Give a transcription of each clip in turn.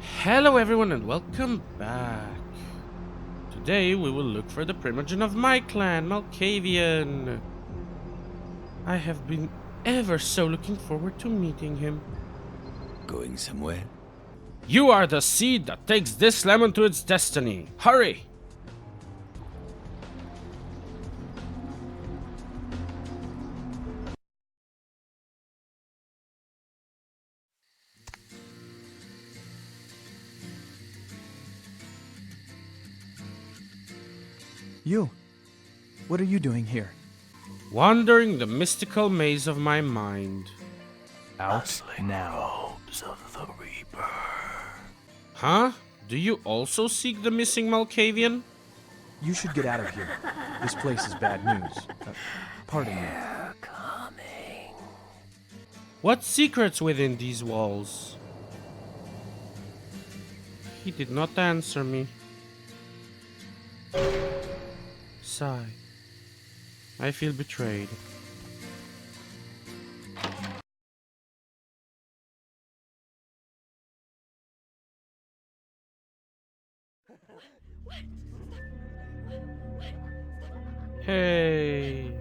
Hello everyone and welcome back. Today we will look for the primogen of my clan, Malkavian. I have been ever so looking forward to meeting him. Going somewhere? You are the seed that takes this lemon to its destiny. Hurry! You! What are you doing here? Wandering the mystical maze of my mind. Out now. Robes of the Reaper. Huh? Do you also seek the missing Malkavian? You should get out of here. This place is bad news. Pardon me. They're coming. What secrets within these walls? He did not answer me. Sigh. I feel betrayed. Hey.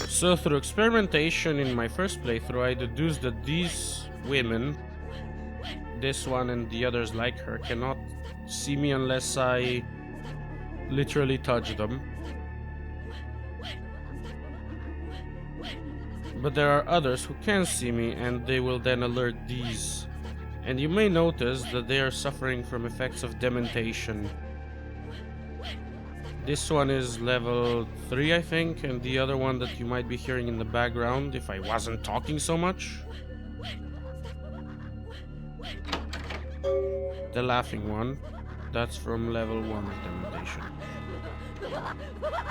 So through experimentation in my first playthrough, I deduced that these women, this one and the others like her, cannot see me unless I literally touch them. But there are others who can see me and they will then alert these. And you may notice that they are suffering from effects of dementation. This one is level 3, I think, and the other one that you might be hearing in the background if I wasn't talking so much. The laughing one, that's from level 1 of dementation.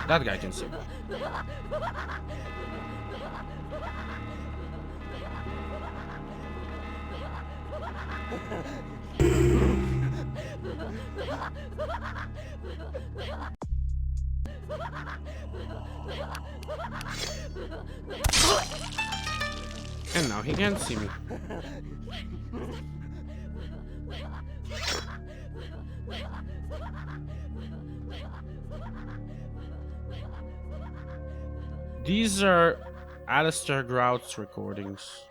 That guy can see me. And now he can't see me. These are Alistair Grout's recordings.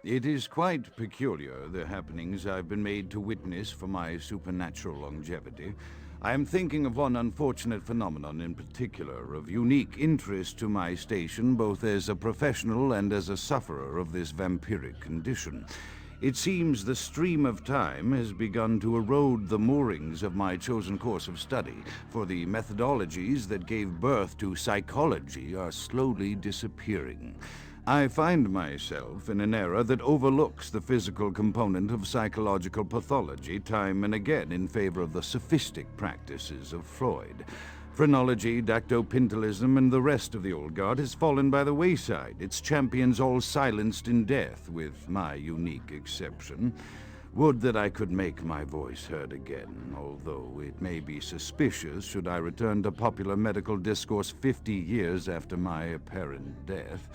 It is quite peculiar, the happenings I've been made to witness for my supernatural longevity. I am thinking of one unfortunate phenomenon in particular, of unique interest to my station, both as a professional and as a sufferer of this vampiric condition. It seems the stream of time has begun to erode the moorings of my chosen course of study, for the methodologies that gave birth to psychology are slowly disappearing. I find myself in an era that overlooks the physical component of psychological pathology time and again in favor of the sophistic practices of Freud. Phrenology, dactopintilism, and the rest of the old guard has fallen by the wayside, its champions all silenced in death, with my unique exception. Would that I could make my voice heard again, although it may be suspicious should I return to popular medical discourse 50 years after my apparent death.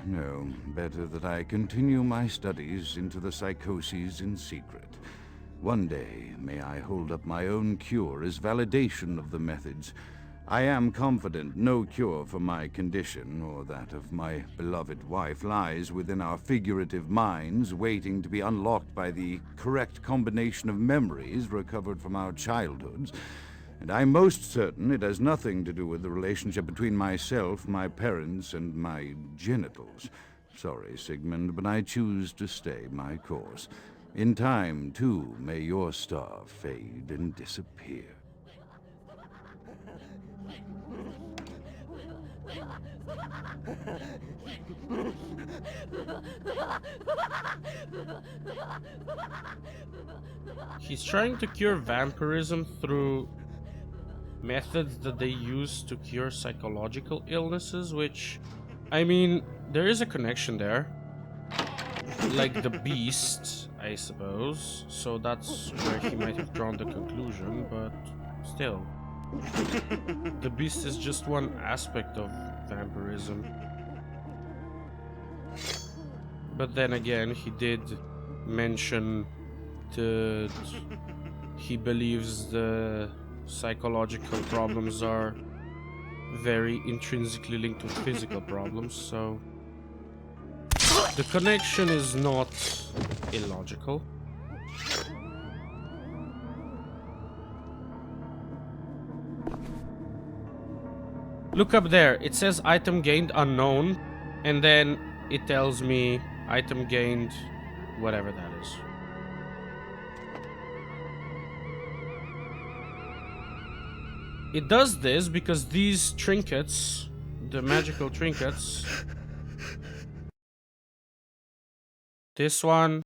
No, better that I continue my studies into the psychoses in secret. One day, may I hold up my own cure as validation of the methods. I am confident no cure for my condition, or that of my beloved wife, lies within our figurative minds, waiting to be unlocked by the correct combination of memories recovered from our childhoods. And I'm most certain it has nothing to do with the relationship between myself, my parents, and my genitals. Sorry, Sigmund, but I choose to stay my course. In time, too, may your star fade and disappear. He's trying to cure vampirism through methods that they use to cure psychological illnesses, which, I mean, there is a connection there. Like the beast, I suppose. So that's where he might have drawn the conclusion, but still. The beast is just one aspect of vampirism. vampirism. But then again, he did mention that he believes the psychological problems are very intrinsically linked with physical problems, so the connection is not illogical. Look up there, it says item gained unknown, and then it tells me item gained whatever that is. It does this because these trinkets, the magical trinkets, this one,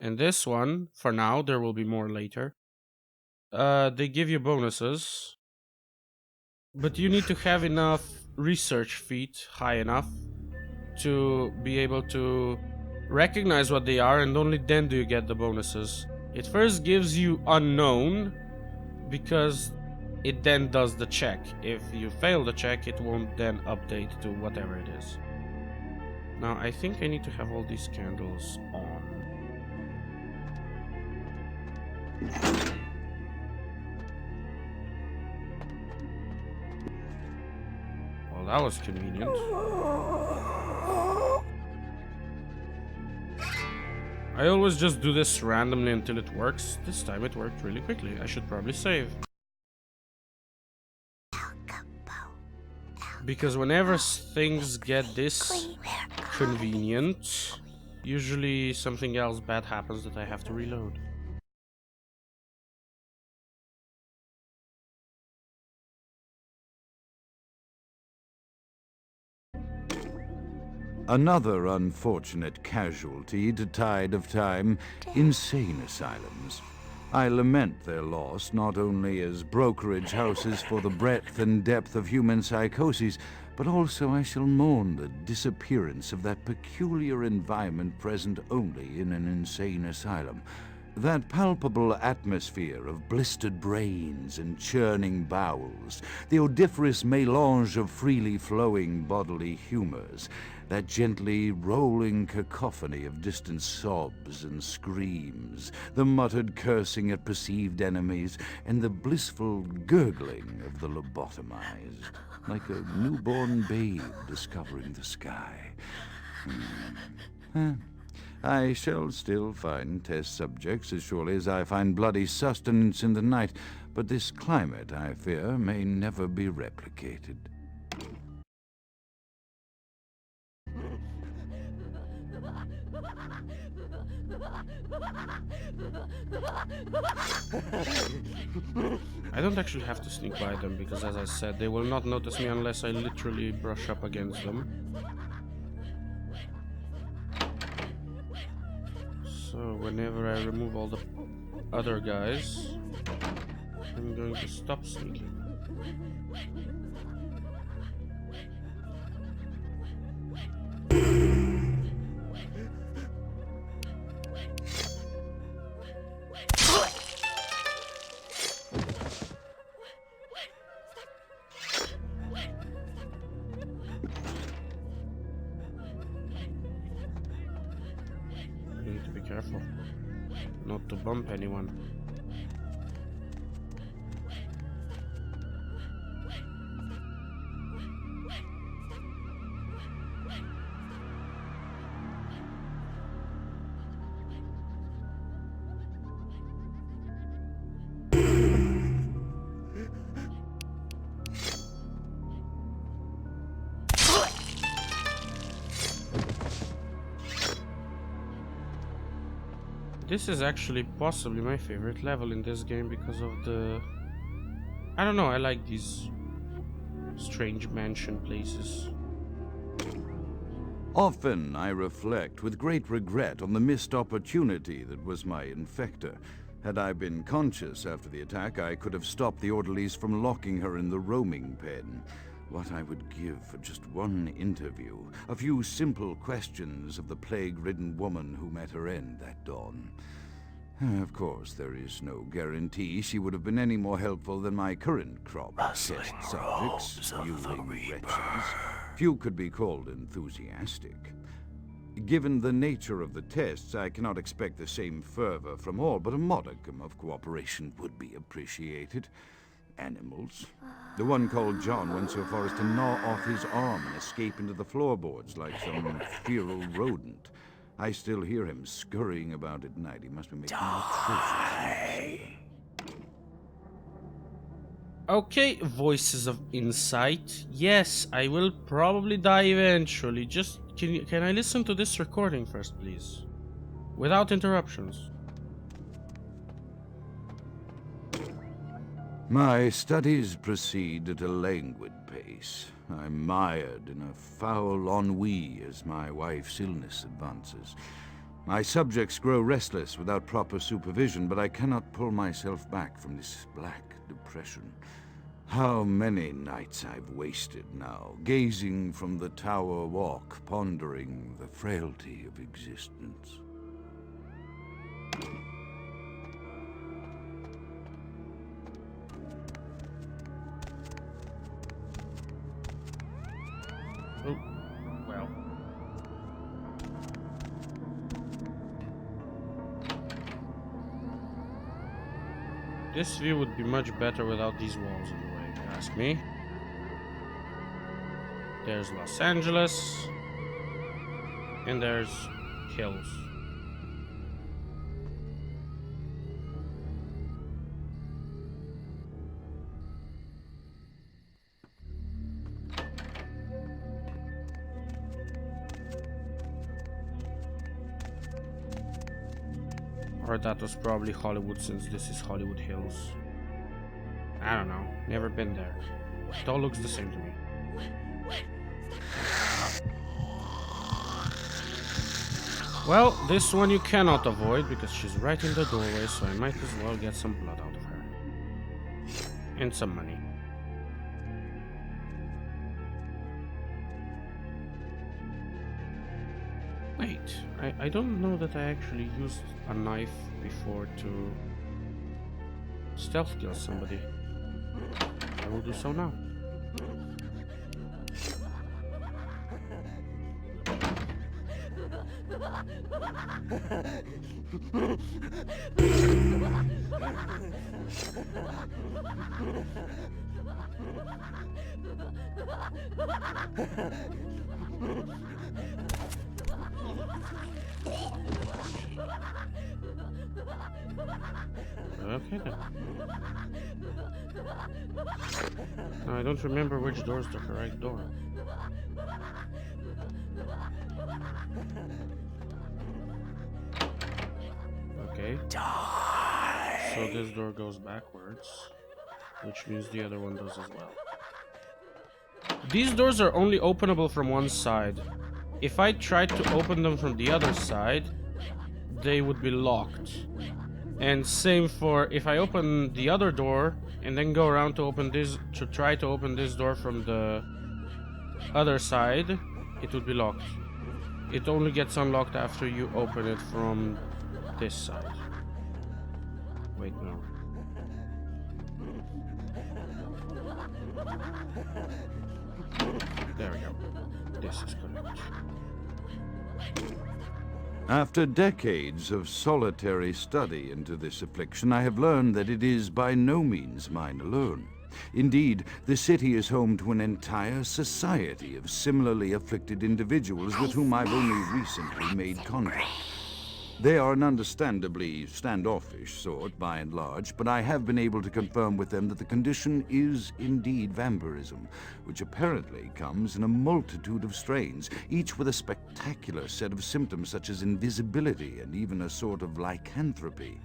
and this one, for now, there will be more later. They give you bonuses, but you need to have enough research feat high enough to be able to recognize what they are, and only then do you get the bonuses. It first gives you unknown because it then does the check. If you fail the check, it won't then update to whatever it is. Now, I think I need to have all these candles on. Well, that was convenient. I always just do this randomly until it works. This time it worked really quickly. I should probably save. Because whenever things get this convenient, usually something else bad happens that I have to reload. Another unfortunate casualty to tide of time, insane asylums. I lament their loss not only as brokerage houses for the breadth and depth of human psychoses, but also I shall mourn the disappearance of that peculiar environment present only in an insane asylum. That palpable atmosphere of blistered brains and churning bowels, the odoriferous mélange of freely flowing bodily humors, that gently rolling cacophony of distant sobs and screams, the muttered cursing at perceived enemies, and the blissful gurgling of the lobotomized, like a newborn babe discovering the sky. I shall still find test subjects as surely as I find bloody sustenance in the night, but this climate, I fear, may never be replicated. I don't actually have to sneak by them because, as I said, they will not notice me unless I literally brush up against them. So whenever I remove all the other guys, I'm going to stop sneaking. Careful not to bump anyone. This is actually possibly my favorite level in this game because of the... I don't know, I like these strange mansion places. Often I reflect with great regret on the missed opportunity that was my infector. Had I been conscious after the attack, I could have stopped the orderlies from locking her in the roaming pen. What I would give for just one interview, a few simple questions of the plague-ridden woman who met her end that dawn. Of course, there is no guarantee she would have been any more helpful than my current crop of test subjects, you wretches. Few could be called enthusiastic. Given the nature of the tests, I cannot expect the same fervor from all, but a modicum of cooperation would be appreciated. Animals. The one called John went so far as to gnaw off his arm and escape into the floorboards like some feral rodent. I still hear him scurrying about at night. He must be making atrocious. Okay, voices of insight. Yes, I will probably die eventually. Just can I listen to this recording first, please? Without interruptions. My studies proceed at a languid pace. I'm mired in a foul ennui as my wife's illness advances. My subjects grow restless without proper supervision, but I cannot pull myself back from this black depression. How many nights I've wasted now, gazing from the tower walk, pondering the frailty of existence. Oh, well. This view would be much better without these walls in the way, if you ask me. There's Los Angeles. And there's hills. Or that was probably Hollywood, since this is Hollywood Hills. I don't know. Never been there. It all looks the same to me. Well, this one you cannot avoid because she's right in the doorway, so I might as well get some blood out of her. And some money. Wait, I don't know that I actually used a knife before to stealth kill somebody. I will do so now. Okay then. Now, I don't remember which door is the correct door. Okay. So this door goes backwards, which means the other one does as well. These doors are only openable from one side. If I tried to open them from the other side, they would be locked. And same for if I open the other door and then go around to open this, to try to open this door from the other side, it would be locked. It only gets unlocked after you open it from this side. Wait, no. There we go. This is correct. After decades of solitary study into this affliction, I have learned that it is by no means mine alone. Indeed, the city is home to an entire society of similarly afflicted individuals with whom I've only recently made contact. They are an understandably standoffish sort, by and large, but I have been able to confirm with them that the condition is indeed vampirism, which apparently comes in a multitude of strains, each with a spectacular set of symptoms such as invisibility and even a sort of lycanthropy.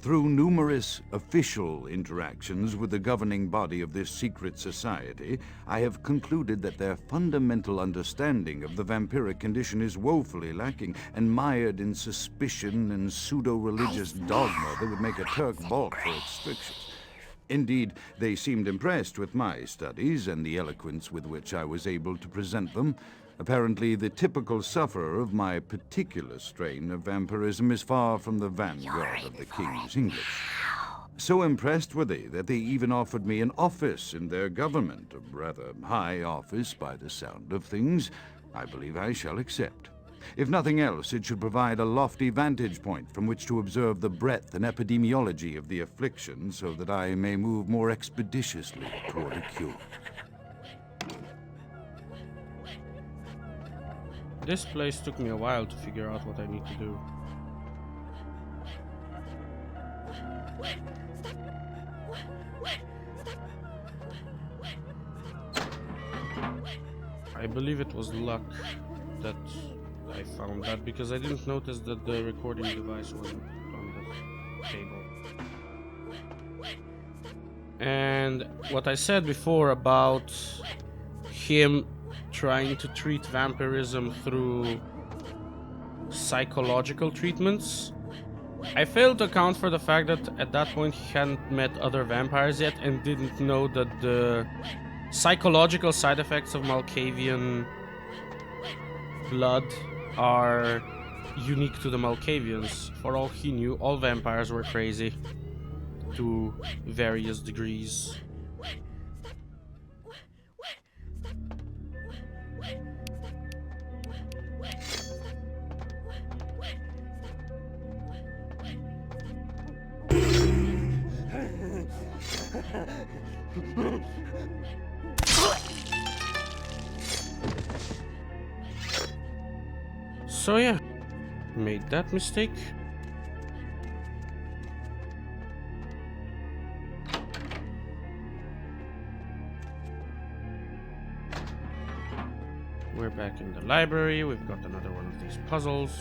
Through numerous official interactions with the governing body of this secret society, I have concluded that their fundamental understanding of the vampiric condition is woefully lacking and mired in suspicion and pseudo-religious dogma that would make a Turk balk for its strictures. Indeed, they seemed impressed with my studies and the eloquence with which I was able to present them. Apparently, the typical sufferer of my particular strain of vampirism is far from the vanguard of the King's English. So impressed were they that they even offered me an office in their government, a rather high office by the sound of things. I believe I shall accept. If nothing else, it should provide a lofty vantage point from which to observe the breadth and epidemiology of the affliction so that I may move more expeditiously toward a cure. This place took me a while to figure out what I need to do. I believe it was luck that I found that, because I didn't notice that the recording device wasn't on the table. And what I said before about him trying to treat vampirism through psychological treatments, I failed to account for the fact that at that point he hadn't met other vampires yet and didn't know that the psychological side effects of Malkavian blood are unique to the Malkavians. For all he knew, all vampires were crazy to various degrees. So yeah, made that mistake. We're back in the library. We've got another one of these puzzles.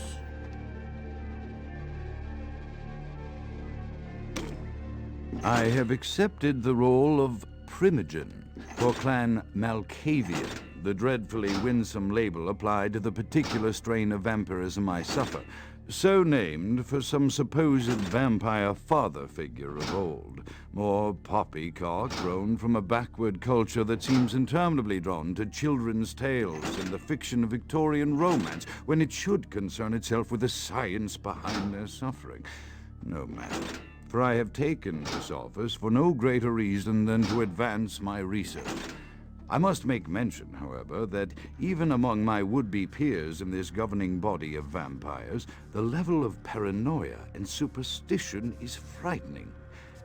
I have accepted the role of Primogen for Clan Malkavian, the dreadfully winsome label applied to the particular strain of vampirism I suffer, so named for some supposed vampire father figure of old, more poppycock grown from a backward culture that seems interminably drawn to children's tales and the fiction of Victorian romance, when it should concern itself with the science behind their suffering. No matter. For I have taken this office for no greater reason than to advance my research. I must make mention, however, that even among my would-be peers in this governing body of vampires, the level of paranoia and superstition is frightening.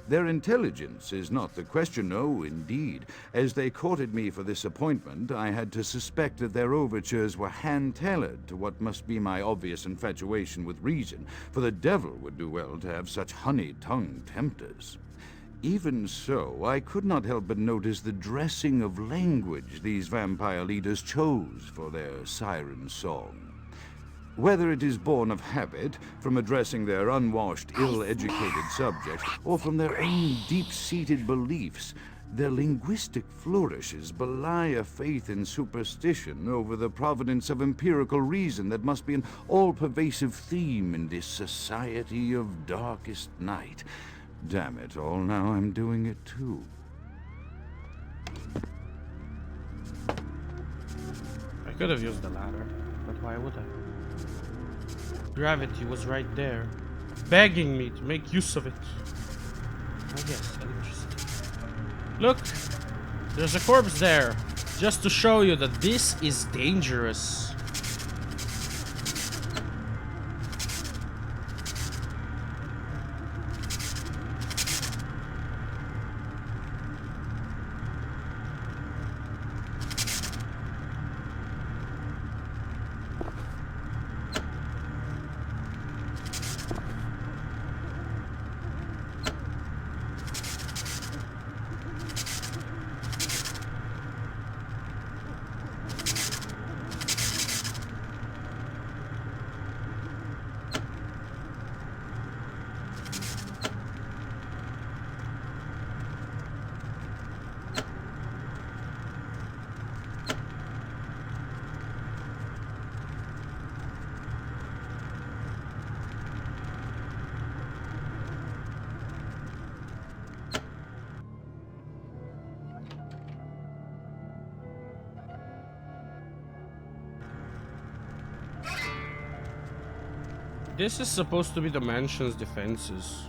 Their intelligence is not the question, no, indeed. As they courted me for this appointment, I had to suspect that their overtures were hand-tailored to what must be my obvious infatuation with reason, for the devil would do well to have such honey-tongued tempters. Even so, I could not help but notice the dressing of language these vampire leaders chose for their siren song. Whether it is born of habit, from addressing their unwashed, ill-educated subjects, or from their own deep-seated beliefs, their linguistic flourishes belie a faith in superstition over the providence of empirical reason that must be an all-pervasive theme in this society of darkest night. Damn it all, now I'm doing it too. I could have used the ladder, but why would I? Gravity was right there, begging me to make use of it. I guess electricity. Look! There's a corpse there, just to show you that this is dangerous. This is supposed to be the mansion's defenses.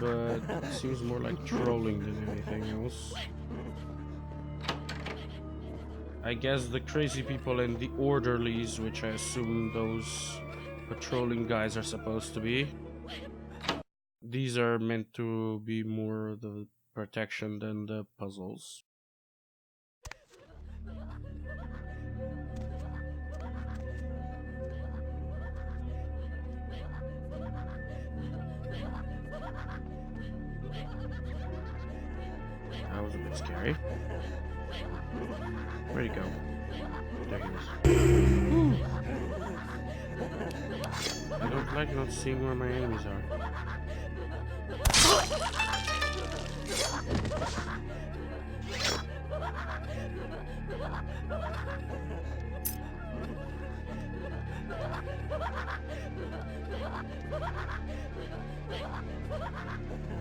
But it seems more like trolling than anything else. I guess the crazy people and the orderlies, which I assume those patrolling guys are supposed to be. These are meant to be more the protection than the puzzles. That was a bit scary. Where'd he go? There he is. I don't like not seeing where my enemies are.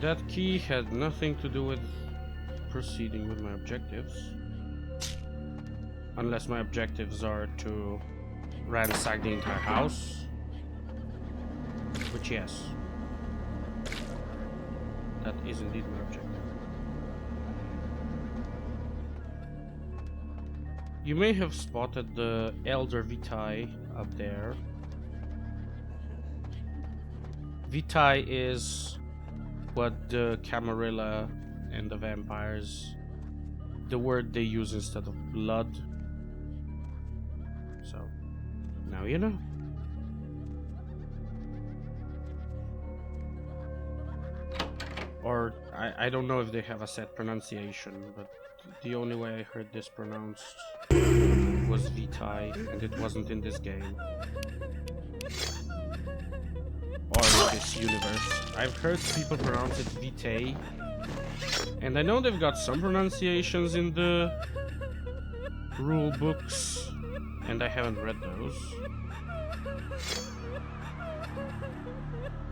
That key had nothing to do with proceeding with my objectives. Unless my objectives are to ransack the entire house. Which, yes. That is indeed my objective. You may have spotted the Elder Vitae up there. Vitae is what the Camarilla and the vampires, the word they use instead of blood. So, now you know. Or, I don't know if they have a set pronunciation, but the only way I heard this pronounced was Vitae, and it wasn't in this game. Or in this universe. I've heard people pronounce it Vitae, and I know they've got some pronunciations in the rule books, and I haven't read those.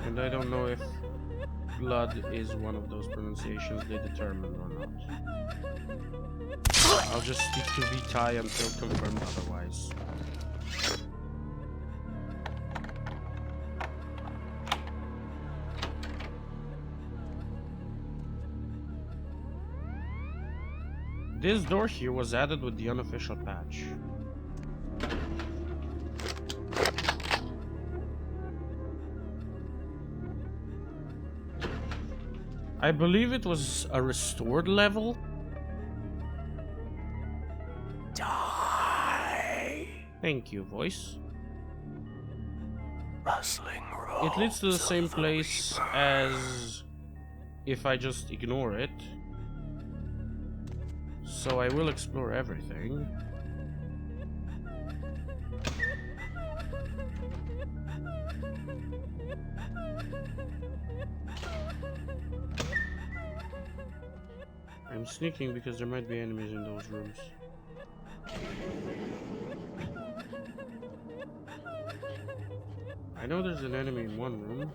And I don't know if blood is one of those pronunciations they determined or not. I'll just stick to Vitae until confirmed otherwise. This door here was added with the unofficial patch. I believe it was a restored level. Die. Thank you, voice. Rustling rolls. It leads to the same place as if I just ignore it. So I will explore everything. I'm sneaking because there might be enemies in those rooms. I know there's an enemy in one room.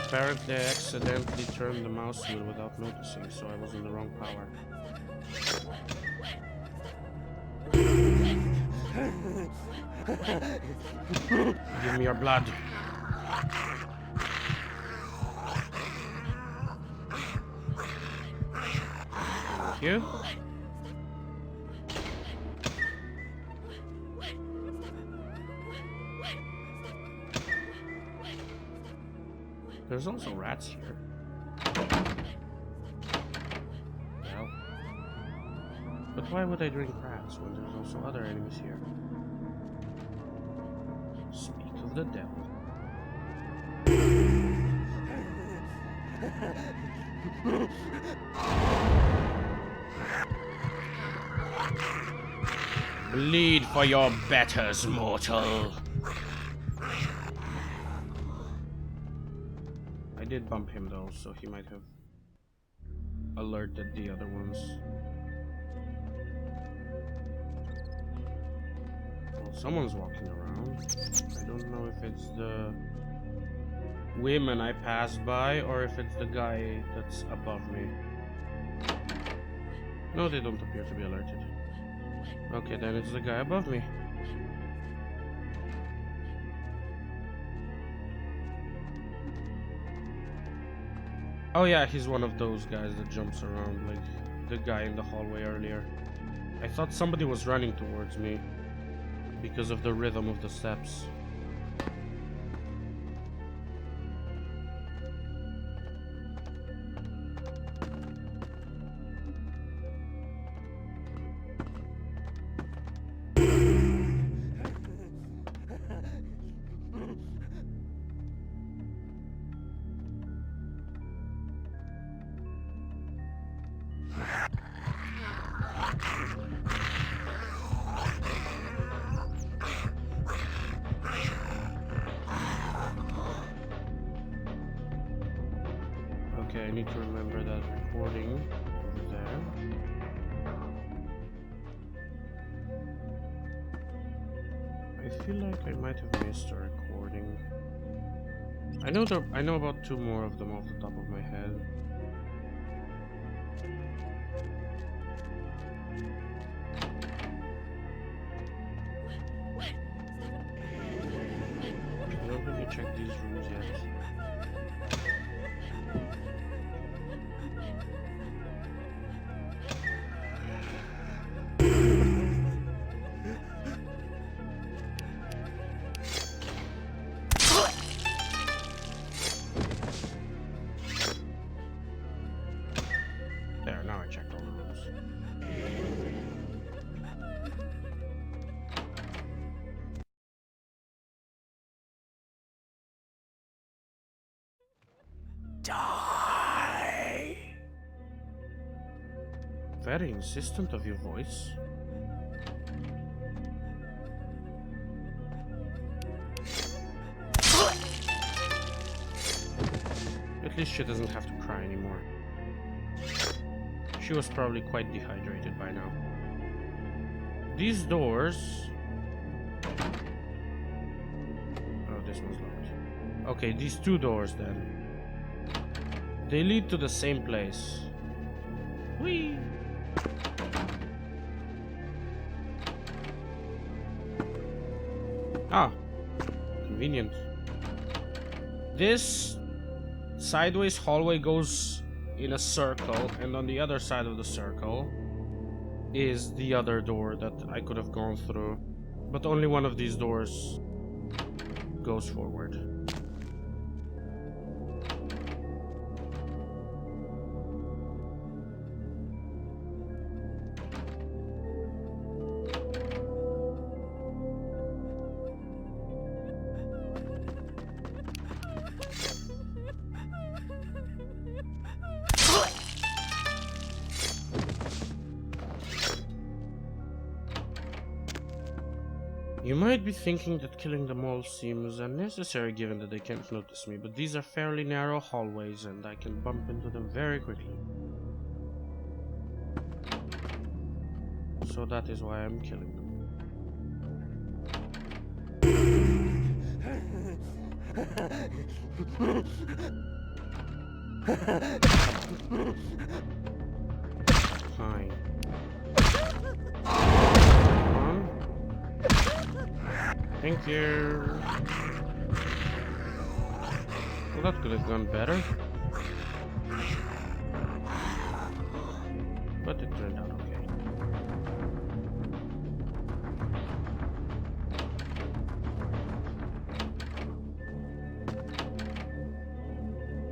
Apparently I accidentally turned the mouse wheel without noticing, so I was in the wrong power. Give me your blood. Thank you. There's also rats here. Well. But why would I drink rats when there's also other enemies here? Speak of the devil. Bleed for your betters, mortal. I did bump him though, so he might have alerted the other ones. Well, someone's walking around. I don't know if it's the women I passed by or if it's the guy that's above me. No, they don't appear to be alerted. Okay, then it's the guy above me. Oh yeah, he's one of those guys that jumps around like the guy in the hallway earlier. I thought somebody was running towards me because of the rhythm of the steps. Okay, I need to remember that recording over there. I feel like I might have missed a recording. I know about 2 more of them off the top of my head. I don't think I checked these rooms yet. There, now I checked all the rooms. Die. Very insistent of your voice. At least she doesn't have to cry anymore. She was probably quite dehydrated by now. These doors... Oh, this one's locked. Okay, these 2 doors then. They lead to the same place. Whee! Ah, convenient. This sideways hallway goes in a circle, and on the other side of the circle is the other door that I could have gone through, but only one of these doors goes forward. You might be thinking that killing them all seems unnecessary given that they can't notice me, but these are fairly narrow hallways and I can bump into them very quickly. So that is why I'm killing them. Fine. Thank you. Well, that could have gone better. But it turned out okay.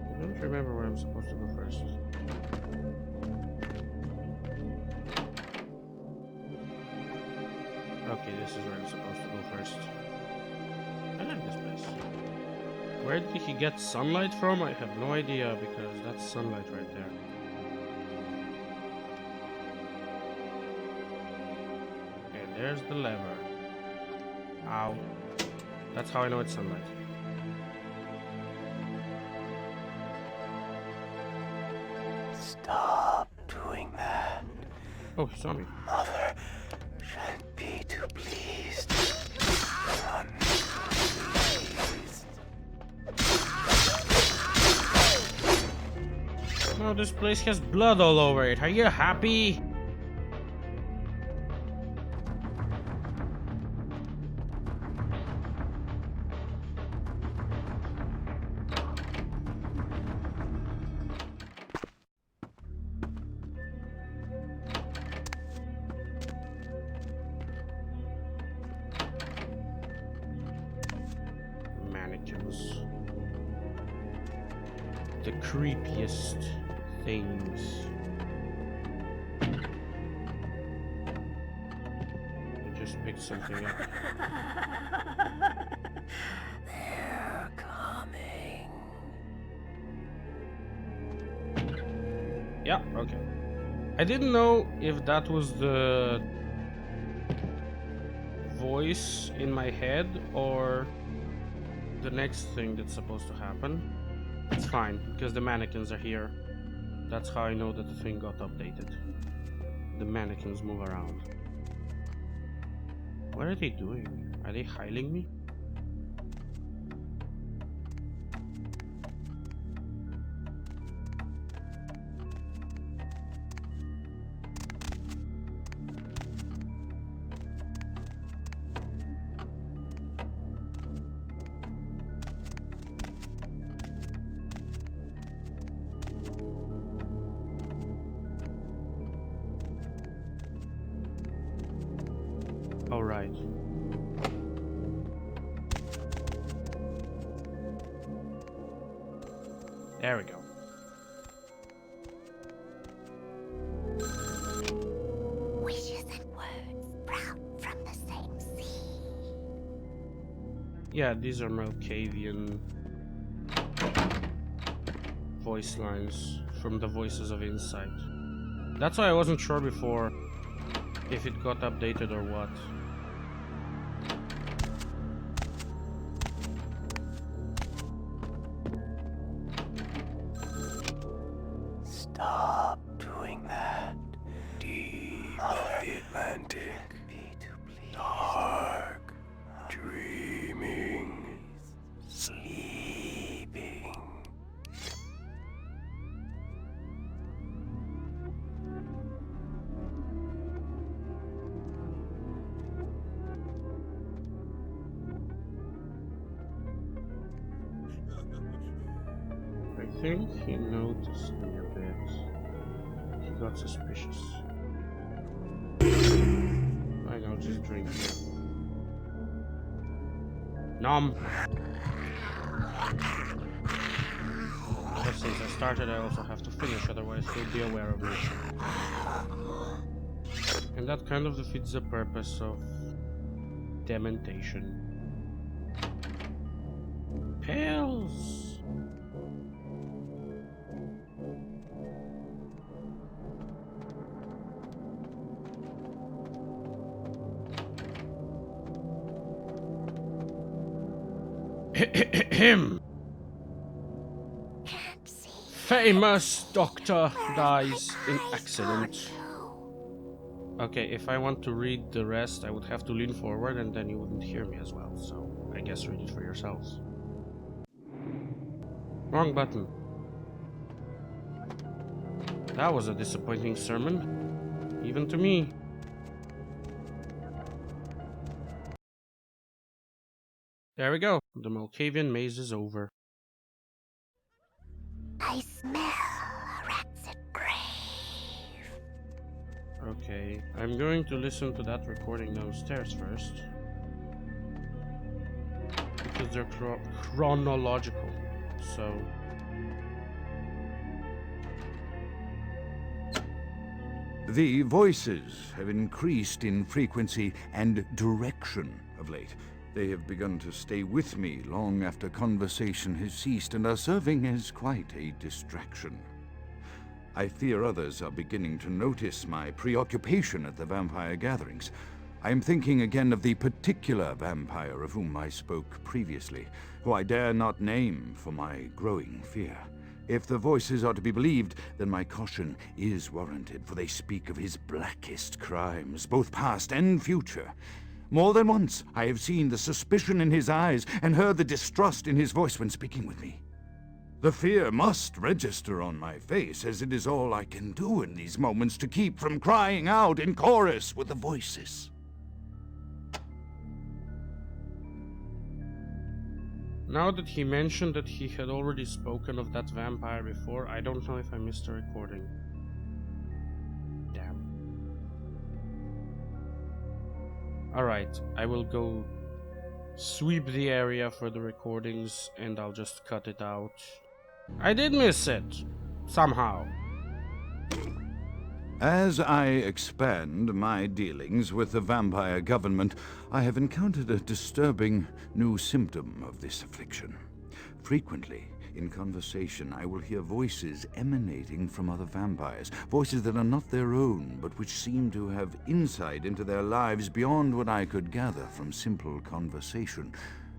I don't remember where I'm supposed to go first. Okay, this is where I'm supposed to go first. I like this place. Where did he get sunlight from? I have no idea, because that's sunlight right there. And there's the lever. Ow. That's how I know it's sunlight. Stop. Oh, he saw me. Mother shan't be too pleased. Oh, this place has blood all over it. Are you happy? Mannequins. The creepiest things. I just picked something up. They're coming. Yeah, okay. I didn't know if that was the voice in my head or the next thing that's supposed to happen. It's fine, because the mannequins are here. That's how I know that the thing got updated. The mannequins move around. What are they doing? Are they hiding me? All right. There we go. Wishes and words sprout from the same sea. Yeah, these are Malkavian voice lines from the Voices of Insight. That's why I wasn't sure before if it got updated or what. Stop doing that. Deep of the Atlantic. Dark. Dreaming. Sleeping. I think he noticed me a bit. He got suspicious. Fine, I'll just drink here. Nom! But since I started, I also have to finish, otherwise he'll be aware of me. And that kind of defeats the purpose of dementation. Pills! Him! Can't see. Famous doctor dies in accident. Okay, if I want to read the rest, I would have to lean forward and then you wouldn't hear me as well, so I guess read it for yourselves. Wrong button. That was a disappointing sermon, even to me. There we go. The Malkavian maze is over. I smell a rancid grave. Okay, I'm going to listen to that recording downstairs first. Because they're chronological, so... The voices have increased in frequency and direction of late. They have begun to stay with me long after conversation has ceased and are serving as quite a distraction. I fear others are beginning to notice my preoccupation at the vampire gatherings. I am thinking again of the particular vampire of whom I spoke previously, who I dare not name for my growing fear. If the voices are to be believed, then my caution is warranted, for they speak of his blackest crimes, both past and future. More than once I have seen the suspicion in his eyes and heard the distrust in his voice when speaking with me. The fear must register on my face, as it is all I can do in these moments to keep from crying out in chorus with the voices. Now that he mentioned that he had already spoken of that vampire before, I don't know if I missed a recording. Damn. Alright, I will go sweep the area for the recordings and I'll just cut it out. I did miss it, somehow. As I expand my dealings with the vampire government, I have encountered a disturbing new symptom of this affliction. Frequently, in conversation, I will hear voices emanating from other vampires, voices that are not their own, but which seem to have insight into their lives beyond what I could gather from simple conversation.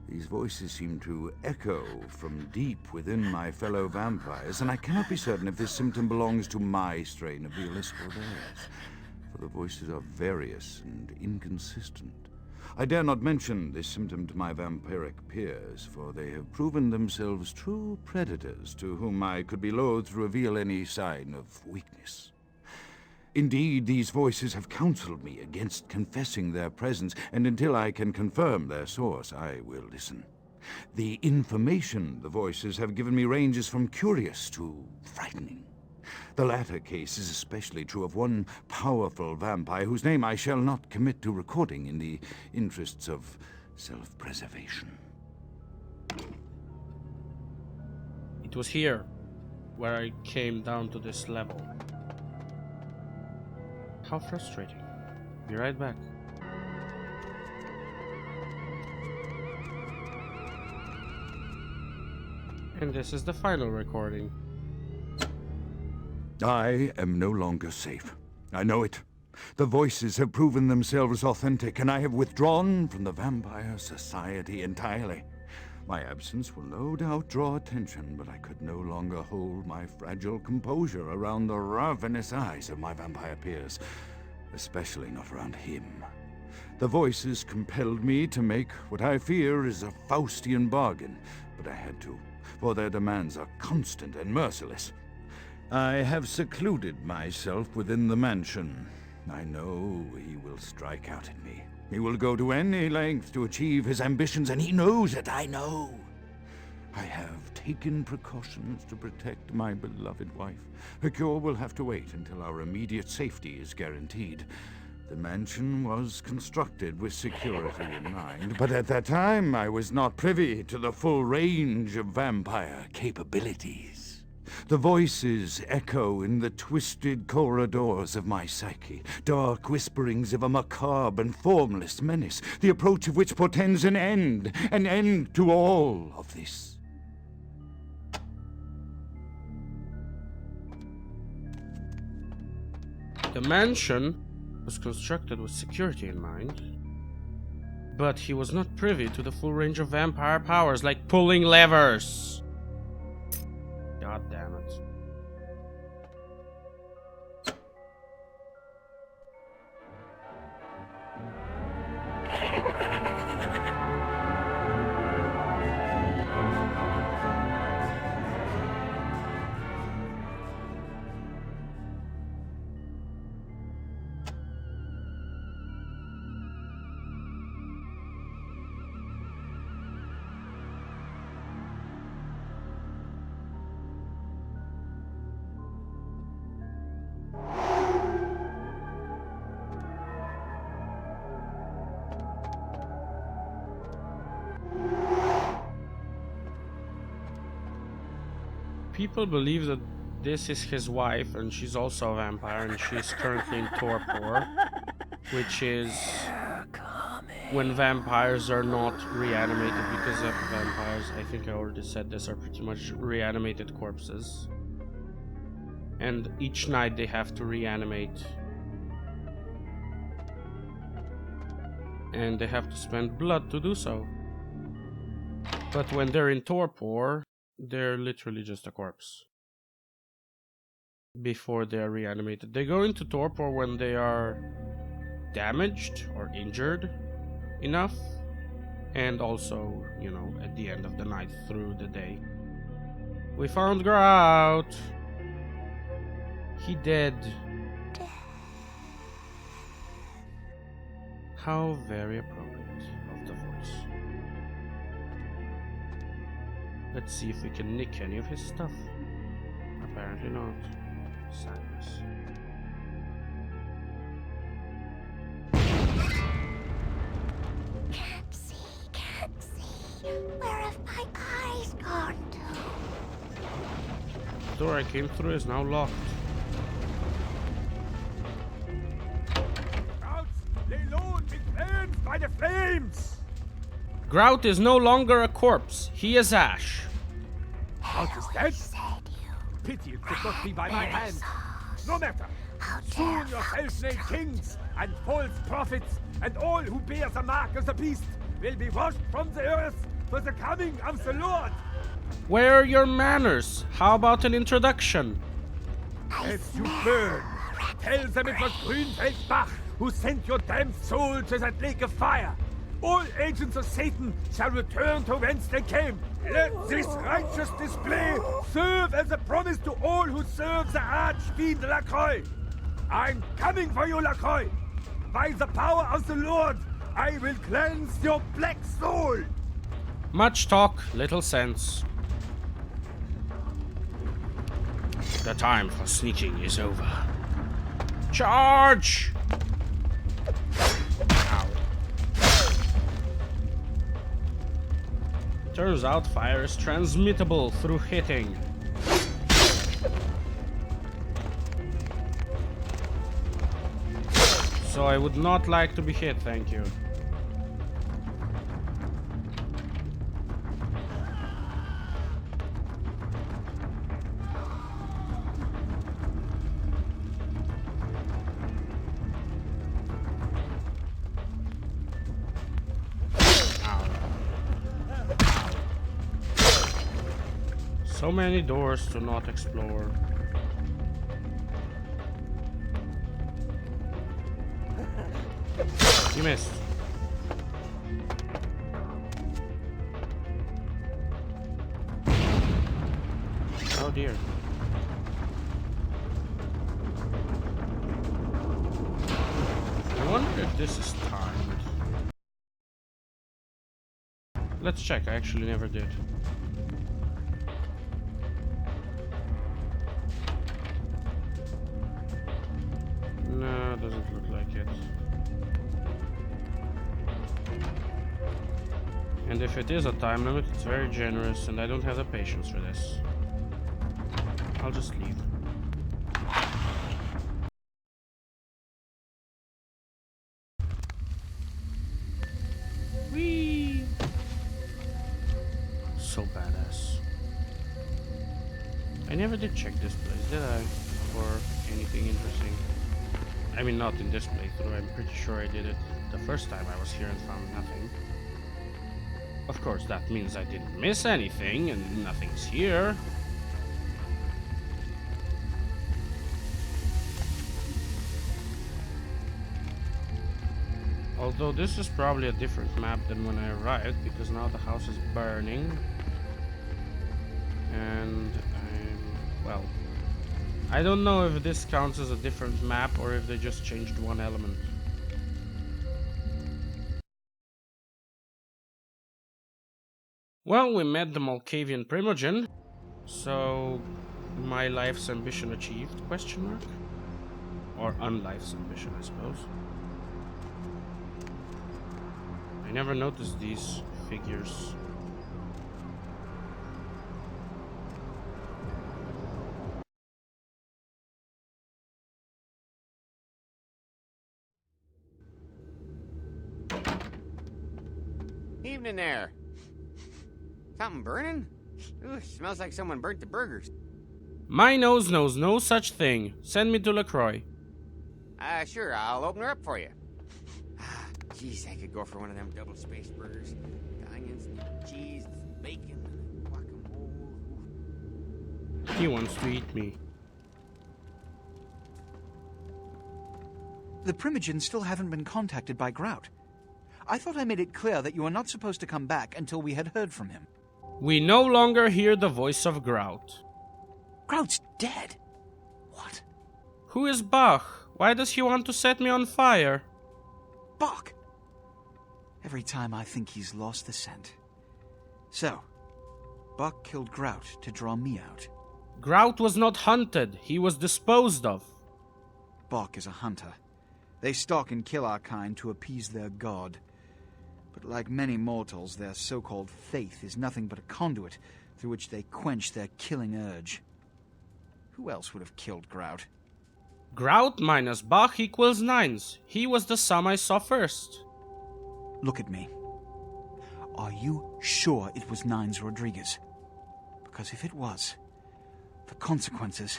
These voices seem to echo from deep within my fellow vampires, and I cannot be certain if this symptom belongs to my strain of the illicit or theirs, for the voices are various and inconsistent. I dare not mention this symptom to my vampiric peers, for they have proven themselves true predators to whom I could be loath to reveal any sign of weakness. Indeed, these voices have counseled me against confessing their presence, and until I can confirm their source, I will listen. The information the voices have given me ranges from curious to frightening. The latter case is especially true of one powerful vampire whose name I shall not commit to recording in the interests of self-preservation. It was here where I came down to this level. How frustrating. Be right back. And this is the final recording. I am no longer safe. I know it. The voices have proven themselves authentic, and I have withdrawn from the Vampire Society entirely. My absence will no doubt draw attention, but I could no longer hold my fragile composure around the ravenous eyes of my vampire peers, especially not around him. The voices compelled me to make what I fear is a Faustian bargain, but I had to, for their demands are constant and merciless. I have secluded myself within the mansion. I know he will strike out at me. He will go to any length to achieve his ambitions, and he knows it, I know. I have taken precautions to protect my beloved wife. Her cure will have to wait until our immediate safety is guaranteed. The mansion was constructed with security in mind, but at that time I was not privy to the full range of vampire capabilities. The voices echo in the twisted corridors of my psyche, dark whisperings of a macabre and formless menace, the approach of which portends an end to all of this. The mansion was constructed with security in mind, but he was not privy to the full range of vampire powers, like pulling levers. God damn it. People believe that this is his wife, and she's also a vampire, and she's currently in torpor, which is when vampires are not reanimated, because vampires, I think I already said this, are pretty much reanimated corpses. And each night they have to reanimate. And they have to spend blood to do so. But when they're in torpor, they're literally just a corpse. before they are reanimated. They go into torpor when they are damaged or injured enough, and also, you know, at the end of the night through the day. We found Grout. He dead. How very appropriate of the voice. Let's see if we can nick any of his stuff. Apparently not. Sadness. Can't see, can't see. Where have my eyes gone to? The door I came through is now locked. Lay low and be burned by the flames! Grout is no longer a corpse. He is ash. Out is dead? Said you. Pity it could not be by my hand. sauce. No matter. How Soon dare your fox self-made kings and false prophets and all who bear the mark of the beast will be washed from the earth for the coming of the Lord. Where are your manners? How about an introduction? As you burn, tell them it was Grünfeld Bach who sent your damned soul to that lake of fire. All agents of Satan shall return to whence they came. Let this righteous display serve as a promise to all who serve the archfiend Lacroix. I'm coming for you, Lacroix. By the power of the Lord, I will cleanse your black soul. Much talk, little sense. The time for sneaking is over. Charge! Ow. Turns out fire is transmittable through hitting. So I would not like to be hit, thank you. So many doors to not explore. You missed. Oh dear. I wonder if this is timed. Let's check, I actually never did. No, doesn't look like it. And if it is a time limit, it's very generous, and I don't have the patience for this. I'll just leave. Whee! So badass. I never did check this place, did I? For anything interesting. I mean, not in this playthrough, I'm pretty sure I did it the first time I was here and found nothing. Of course, that means I didn't miss anything, and nothing's here. Although this is probably a different map than when I arrived, because now the house is burning. And well, I don't know if this counts as a different map or if they just changed one element. Well, we met the Malkavian Primogen, so my life's ambition achieved, question mark? Or unlife's ambition, I suppose. I never noticed these figures. Evening there. Something burning? Ooh, smells like someone burnt the burgers. My nose knows no such thing. Send me to LaCroix. Sure, I'll open her up for you. Jeez, I could go for one of them double-spaced burgers. The onions, cheese, bacon, guacamole. He wants to eat me. The Primogens still haven't been contacted by Grout. I thought I made it clear that you were not supposed to come back until we had heard from him. We no longer hear the voice of Grout. Grout's dead? What? Who is Bach? Why does he want to set me on fire? Bach! Every time I think he's lost the scent. So, Bach killed Grout to draw me out. Grout was not hunted. He was disposed of. Bach is a hunter. They stalk and kill our kind to appease their god. But like many mortals, their so-called faith is nothing but a conduit through which they quench their killing urge. Who else would have killed Grout? Grout minus Bach equals 9s. He was the sum I saw first. Look at me. Are you sure it was Nines Rodriguez? Because if it was, the consequences...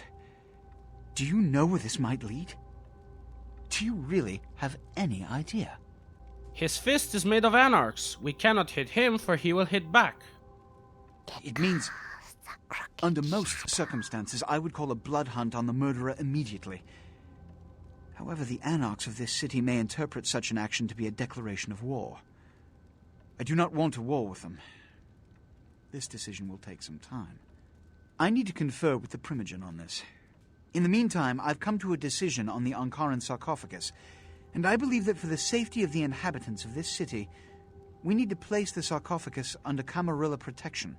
Do you know where this might lead? Do you really have any idea? His fist is made of anarchs. We cannot hit him, for he will hit back. It means, under most circumstances, I would call a blood hunt on the murderer immediately. However, the anarchs of this city may interpret such an action to be a declaration of war. I do not want a war with them. This decision will take some time. I need to confer with the Primogen on this. In the meantime, I've come to a decision on the Ankaran sarcophagus, and I believe that for the safety of the inhabitants of this city, we need to place the sarcophagus under Camarilla protection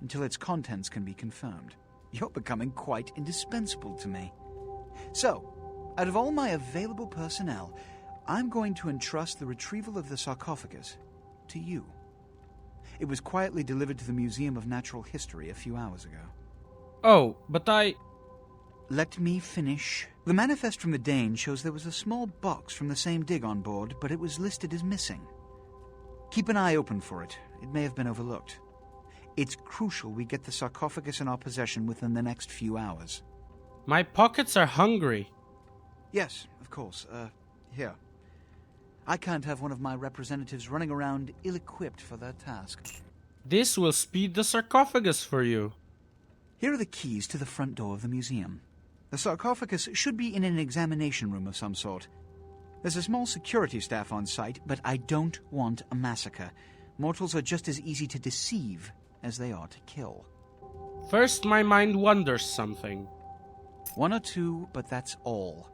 until its contents can be confirmed. You're becoming quite indispensable to me. So, out of all my available personnel, I'm going to entrust the retrieval of the sarcophagus to you. It was quietly delivered to the Museum of Natural History a few hours ago. Oh, but Let me finish. The manifest from the Dane shows there was a small box from the same dig on board, but it was listed as missing. Keep an eye open for it. It may have been overlooked. It's crucial we get the sarcophagus in our possession within the next few hours. My pockets are hungry. Yes, of course. Here. I can't have one of my representatives running around ill-equipped for their task. This will speed the sarcophagus for you. Here are the keys to the front door of the museum. The sarcophagus should be in an examination room of some sort. There's a small security staff on site, but I don't want a massacre. Mortals are just as easy to deceive as they are to kill. First, my mind wonders something. One or two, but that's all.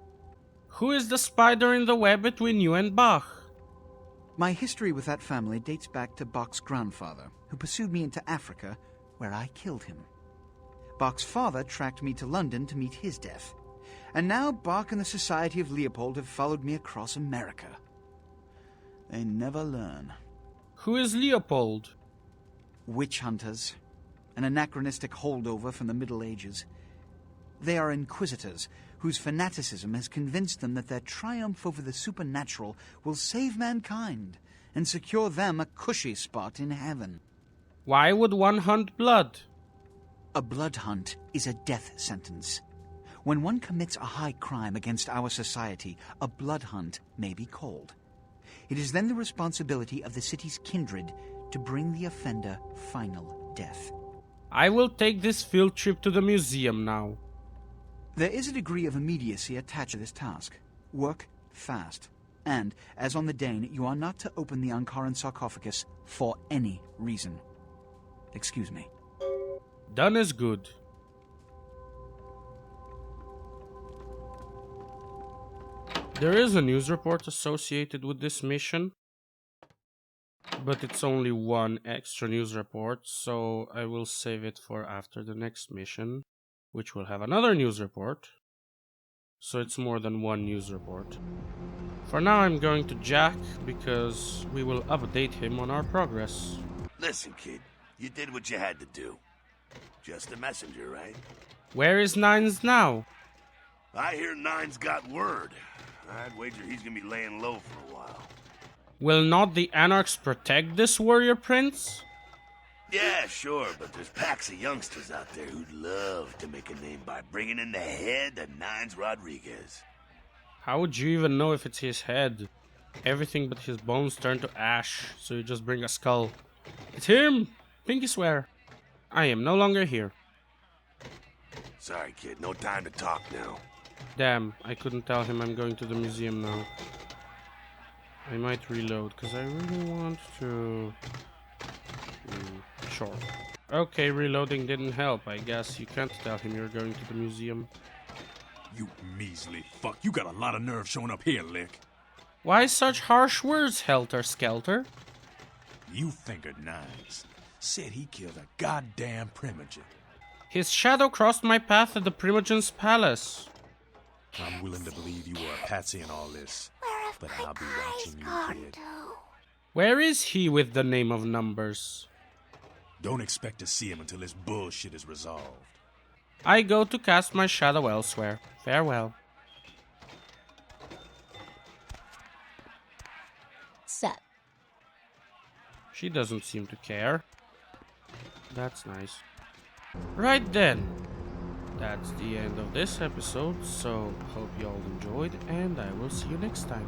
Who is the spider in the web between you and Bach? My history with that family dates back to Bach's grandfather, who pursued me into Africa, where I killed him. Bach's father tracked me to London to meet his death. And now Bach and the Society of Leopold have followed me across America. They never learn. Who is Leopold? Witch hunters. An anachronistic holdover from the Middle Ages. They are inquisitors, whose fanaticism has convinced them that their triumph over the supernatural will save mankind and secure them a cushy spot in heaven. Why would one hunt blood? A blood hunt is a death sentence. When one commits a high crime against our society, a blood hunt may be called. It is then the responsibility of the city's kindred to bring the offender final death. I will take this field trip to the museum now. There is a degree of immediacy attached to this task. Work fast. And, as on the Dane, you are not to open the Ankaran sarcophagus for any reason. Excuse me. Done is good. There is a news report associated with this mission, but it's only one extra news report, so I will save it for after the next mission, which will have another news report. So it's more than one news report. For now, I'm going to Jack because we will update him on our progress. Listen, kid, you did what you had to do. Just a messenger, right? Where is Nines now? I hear Nine's got word. I'd wager he's gonna be laying low for a while. Will not the Anarchs protect this warrior prince? Yeah, sure, but there's packs of youngsters out there who'd love to make a name by bringing in the head of Nines Rodriguez. How would you even know if it's his head? Everything but his bones turn to ash, so you just bring a skull. It's him! Pinky swear. I am no longer here. Sorry, kid, no time to talk now. Damn, I couldn't tell him I'm going to the museum now. I might reload, because I really want to... sure. Okay, reloading didn't help. I guess you can't tell him you're going to the museum. You measly fuck. You got a lot of nerve showing up here, Lick. Why such harsh words, Helter Skelter? You fingered Nines. Said he killed a goddamn primogen. His shadow crossed my path at the Primogen's palace. I'm willing to believe you were a patsy in all this, but I'll be watching you dead. Where is he with the name of numbers? Don't expect to see him until this bullshit is resolved. I go to cast my shadow elsewhere. Farewell. Sup? She doesn't seem to care. That's nice. Right then. That's the end of this episode, so hope you all enjoyed, and I will see you next time.